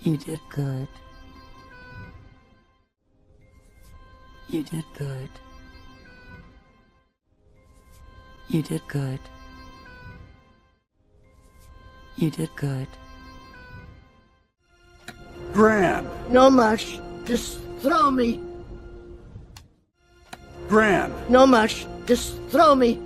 You did good. You did good. You did good. You did good. Gran! No much. Just throw me. Gran! No much. Just throw me.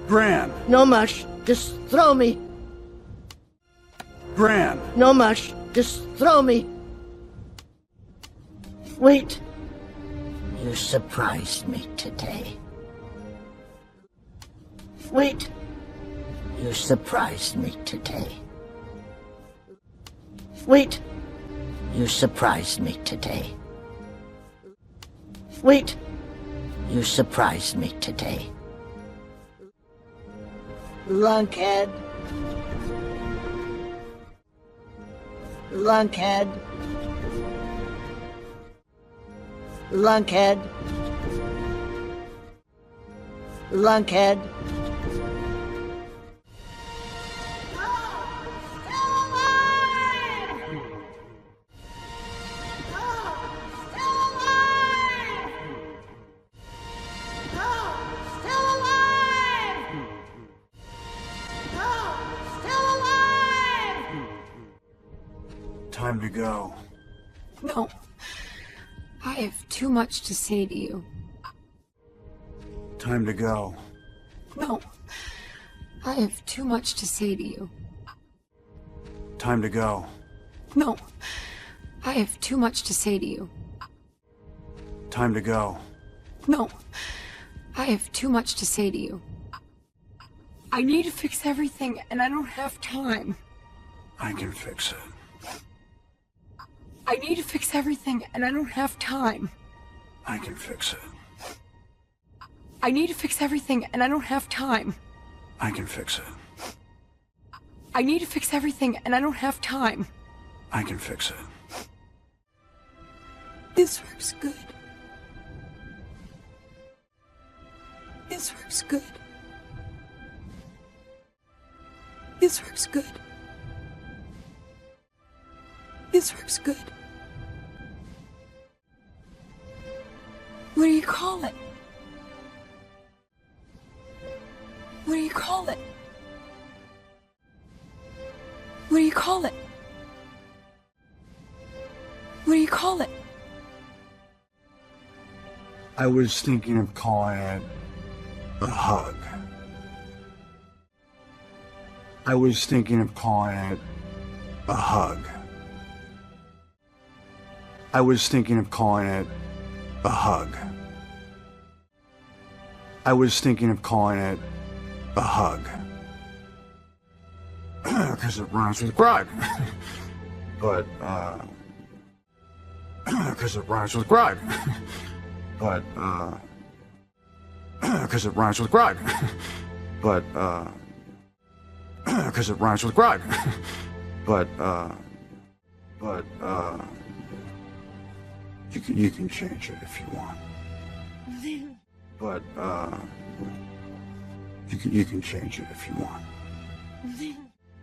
Gran! No much. Just throw me. Gran! No much. Just throw me. Wait. You surprised me today. Wait. You surprised me today. Wait. You surprised me today. Wait. You surprised me today. Lunkhead. Lunkhead. Lunkhead. Lunkhead. Time to go. No. I have too much to say to you. Time to go. No. I have too much to say to you. Time to go. No. I have too much to say to you. Time to go. No. I have too much to say to you. I need to fix everything, and I don't have time. I can fix it. I need to fix everything, and I don't have time. I can fix it. I need to fix everything, and I don't have time. I can fix it. I need to fix everything, and I don't have time. I can fix it. This works good. This works good. This works good. This works good. What do you call it? What do you call it? What do you call it? What do you call it? I was thinking of calling it a hug. I was thinking of calling it a hug. I was thinking of calling it a hug. I was thinking of calling it a hug. Because it rhymes with Greg. But, because it rhymes with Greg. But, because it rhymes with Greg. But, because it rhymes with Greg. But, you can change it if you want. But, you can change it if you want.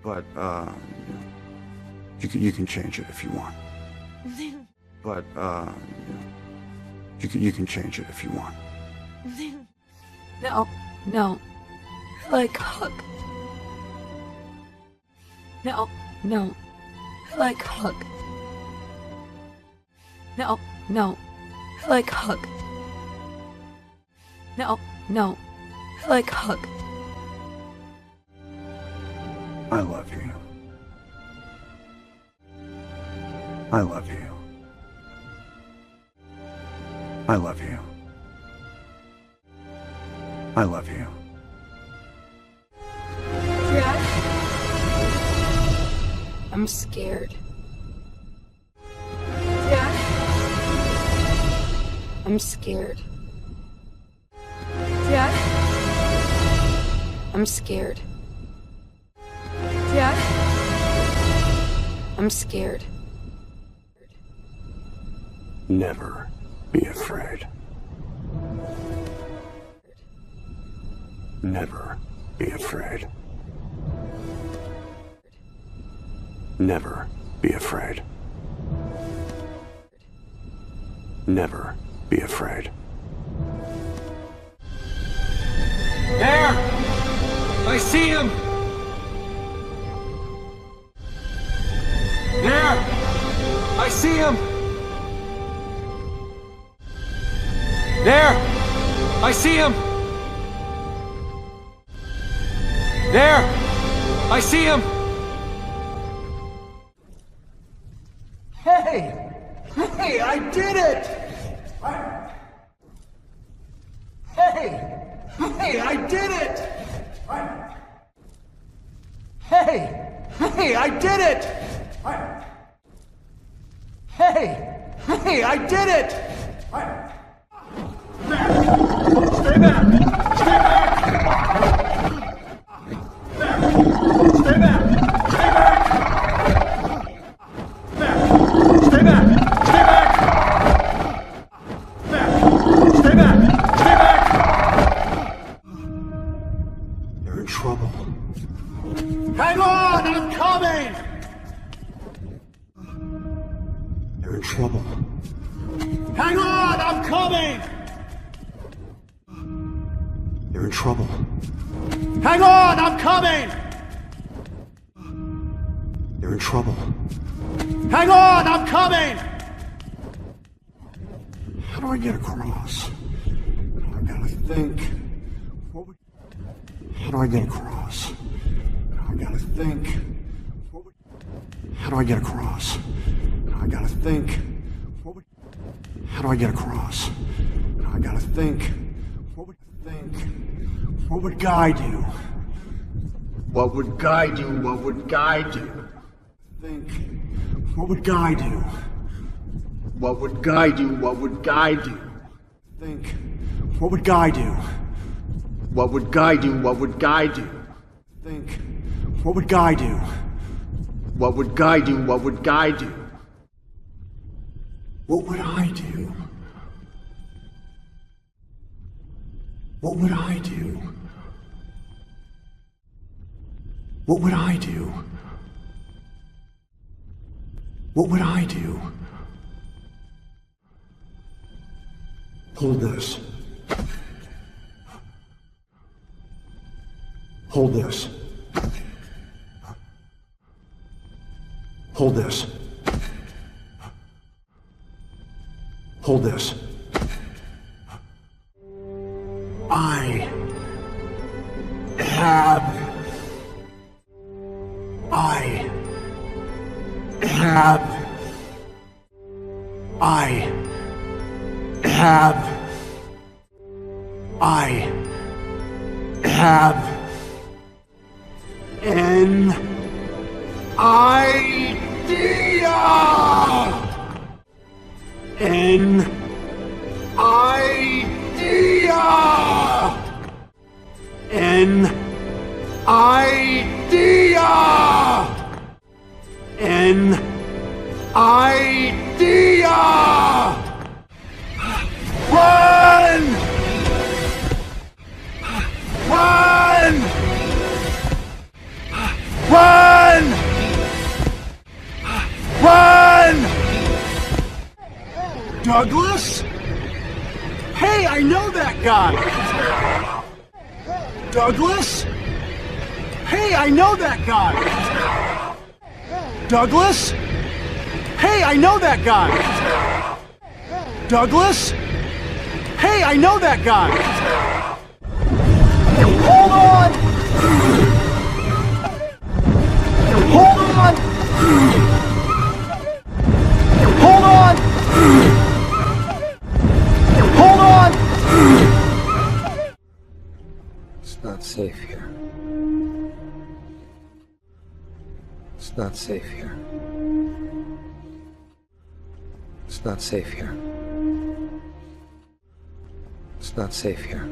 But, you can change it if you want. But, you can change it if you want. No, no. I like hug. No, no. I like hug. No, no. I like hug. No, no. I like hug. I love you. I love you. I love you. I love you. Dad? I'm scared. Dad? I'm scared. Dad? I'm scared. Dad? I'm scared. Never be afraid. Never be afraid. Never be afraid. Never be afraid. There! I see him! There! I see him! There! I see him! There! I see him! Hey! Hey, I did it! Hey! Hey, I did it! Hey! Hey, I did it! Hey! Hey, I did it! Stay back! Stay back! Stay back! Stay back! Stay back! Stay back! Stay back! Stay back! You're in trouble. Hang on, I'm coming! You're in trouble. Hang on, I'm coming! You're in trouble. Hang on, I'm coming! You're in trouble. Hang on, I'm coming! How do I get across? I gotta think. How do I get across? I gotta think. How do I get across? I gotta think. How do I get across? I gotta think. What would Guy do? What would Guy do? What would Guy do? Think. What would Guy do? What would Guy do? What would Guy do? Think. What would Guy do? What would Guy do? What would Guy do? Think. What would Guy do? What would Guy do? What would Guy do? What would I do? What would I do? What would I do? What would I do? Hold this. Hold this. Hold this. Hold this. I have an idea. An idea. An idea. An idea. Run! Run! Run! Run! Douglas? Hey, I know that guy! Douglas? Hey, I know that guy! Douglas? Hey, I know that guy! Douglas? Hey, I know that guy! Hold on! Hold on! Hold on! Hold on! It's not safe here. It's not safe here. It's not safe here. It's not safe here.